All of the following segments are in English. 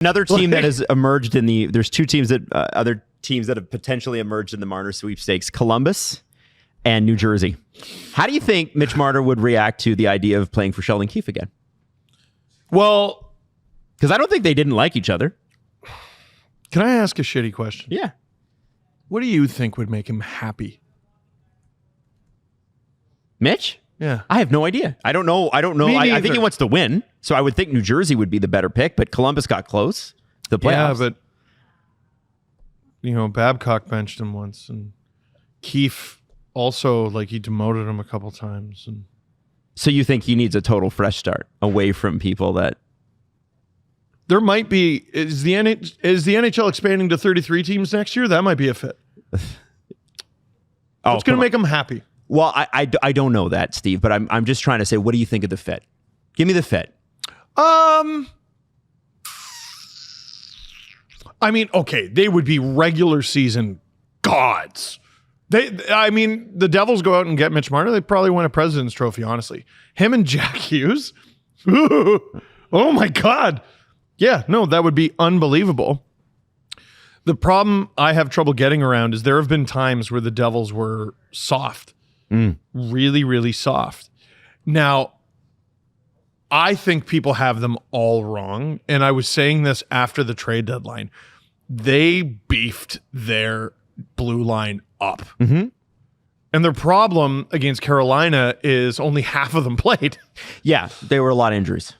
Another team that has emerged in the, there's two teams that, other teams that have potentially emerged in the Marner sweepstakes, Columbus and New Jersey. How do you think Mitch Marner would react to the idea of playing for Sheldon Keefe again? Well, because I don't think they didn't like each other. Can I ask a shitty question? Yeah. What do you think would make him happy? Mitch? Yeah. I have no idea. I don't know. I think he wants to win. So I would think New Jersey would be the better pick, but Columbus got close to the playoffs. Yeah, but Babcock benched him once, and Keefe also, he demoted him a couple times. And so you think he needs a total fresh start away from people that... There might be... Is the NHL expanding to 33 teams next year? That might be a fit. It's going to make him happy. Well, I don't know that, Steve, but I'm just trying to say, what do you think of the fit? Give me the fit. I mean, okay, they would be regular season gods. The Devils go out and get Mitch Marner, they probably win a President's Trophy, honestly. Him and Jack Hughes? Oh my God. Yeah, no, that would be unbelievable. The problem I have trouble getting around is there have been times where the Devils were soft. Really, really soft. Now, I think people have them all wrong. And I was saying this after the trade deadline. They beefed their blue line up. Mm-hmm. And their problem against Carolina is only half of them played. Yeah, there were a lot of injuries.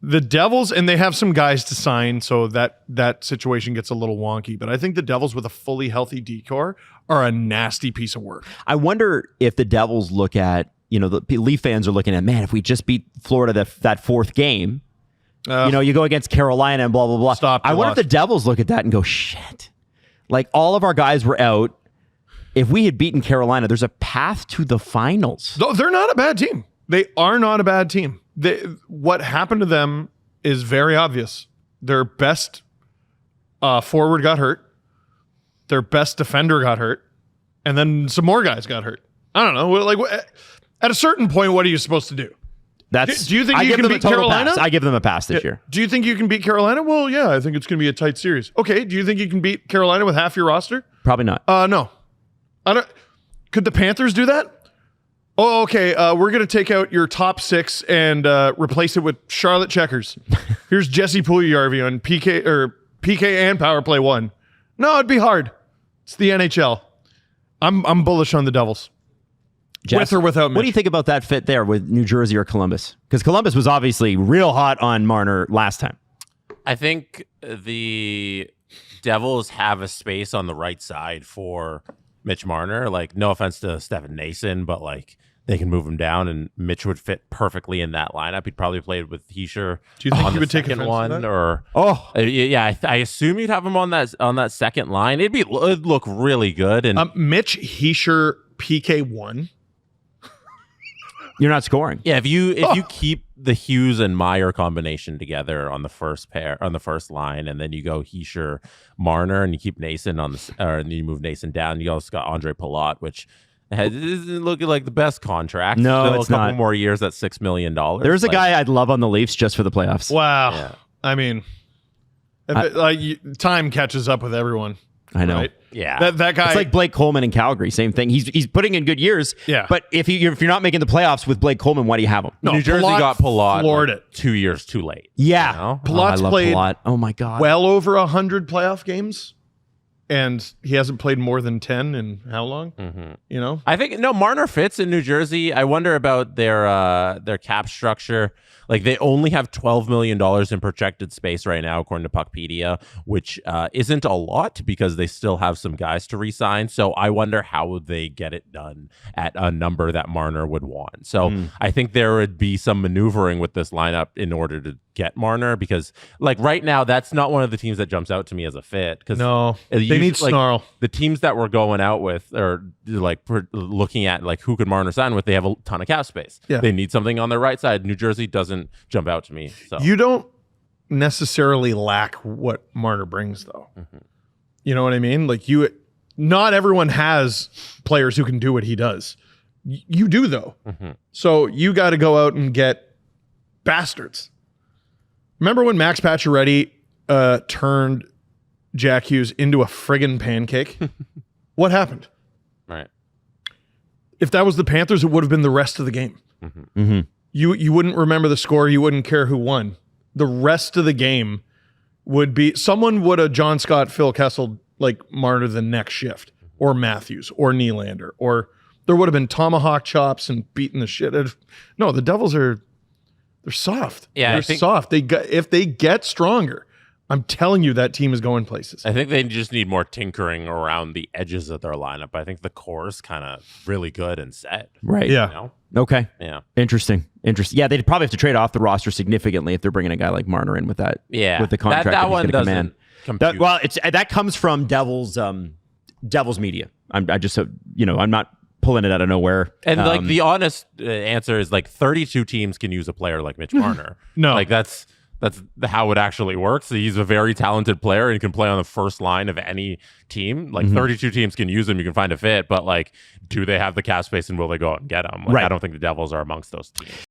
The Devils, and they have some guys to sign, so that situation gets a little wonky. But I think the Devils with a fully healthy decor are a nasty piece of work. I wonder if the Devils look at, the Leaf fans are looking at, man, if we just beat Florida that fourth game, you go against Carolina and blah, blah, blah. I wonder if the Devils look at that and go, shit. All of our guys were out. If we had beaten Carolina, there's a path to the finals. No, they're not a bad team. They are not a bad team. What happened to them is very obvious. Their best forward got hurt. Their best defender got hurt. And then some more guys got hurt. I don't know. At a certain point, what are you supposed to do? Do you think you can beat Carolina? Pass. I give them a pass this year. Do you think you can beat Carolina? Well, yeah, I think it's going to be a tight series. Okay, do you think you can beat Carolina with half your roster? Probably not. No. I don't. Could the Panthers do that? Oh, okay. We're going to take out your top six and replace it with Charlotte Checkers. Here's Jesse Puljujarvi on PK and power play 1. No, it'd be hard. It's the NHL. I'm bullish on the Devils. Jess, with or without Mitch. What do you think about that fit there with New Jersey or Columbus? Because Columbus was obviously real hot on Marner last time. I think the Devils have a space on the right side for Mitch Marner. No offense to Stefan Nason, but they can move him down, and Mitch would fit perfectly in that lineup. He'd probably played with Heischer. Do you think he would take offense one to that? Or yeah, I assume you'd have him on that second line. It'd look really good. And Mitch Heischer PK1. You're not scoring. Yeah, if you keep the Hughes and Meyer combination together on the first line, and then you go Heischer, Marner, and you keep Nason and then you move Nason down. You also got Andre Palat, which isn't looking like the best contract. No, still it's a couple not. more years at $6 million. There's a guy I'd love on the Leafs just for the playoffs. Wow. Yeah. I mean, time catches up with everyone. I know. Right? Yeah. That guy. It's like Blake Coleman in Calgary. Same thing. He's putting in good years. Yeah. But if you're not making the playoffs with Blake Coleman, why do you have him? No, New Jersey got Palat floored it. 2 years too late. Yeah. Palat's I love played Palat. Oh my God. well over 100 playoff games, and he hasn't played more than 10 in how long? Mm-hmm. I think Marner fits in New Jersey. I wonder about their cap structure. They only have $12 million in projected space right now, according to Puckpedia, which isn't a lot because they still have some guys to re-sign. So I wonder how they get it done at a number that Marner would want. So I think there would be some maneuvering with this lineup in order to get Marner, because right now that's not one of the teams that jumps out to me as a fit. Because no, they need snarl. The teams that we're going out with, or looking at who could Marner sign with, they have a ton of cap space. Yeah. They need something on their right side. New Jersey doesn't jump out to me. So you don't necessarily lack what Marner brings, though. Mm-hmm. You know what I mean? Not everyone has players who can do what he does. You do, though. Mm-hmm. So you got to go out and get bastards. Remember when Max Pacioretty turned Jack Hughes into a friggin' pancake, what happened? Right. If that was the Panthers, it would have been the rest of the game. Mm-hmm. Mm-hmm. You wouldn't remember the score. You wouldn't care who won. The rest of the game would be someone would have John Scott, Phil Kessel, like Marner the next shift, or Matthews, or Nylander, or there would have been tomahawk chops and beating the shit out of. No, the Devils they're soft. Yeah, they're soft. If they get stronger, I'm telling you that team is going places. I think they just need more tinkering around the edges of their lineup. I think the core is kind of really good and set. Right. Yeah. You know? Okay. Yeah. Interesting. Yeah, they'd probably have to trade off the roster significantly if they're bringing a guy like Marner in with that. Yeah. With the contract that he's one going to come in. Compute. That comes from Devils media. I'm not pulling it out of nowhere. And like the honest answer is like 32 teams can use a player like Mitch Marner. No. Like that's how it actually works. He's a very talented player and can play on the first line of any team. Like 32 teams can use him. You can find a fit, but like, do they have the cap space and will they go out and get him? Like, right. I don't think the Devils are amongst those teams.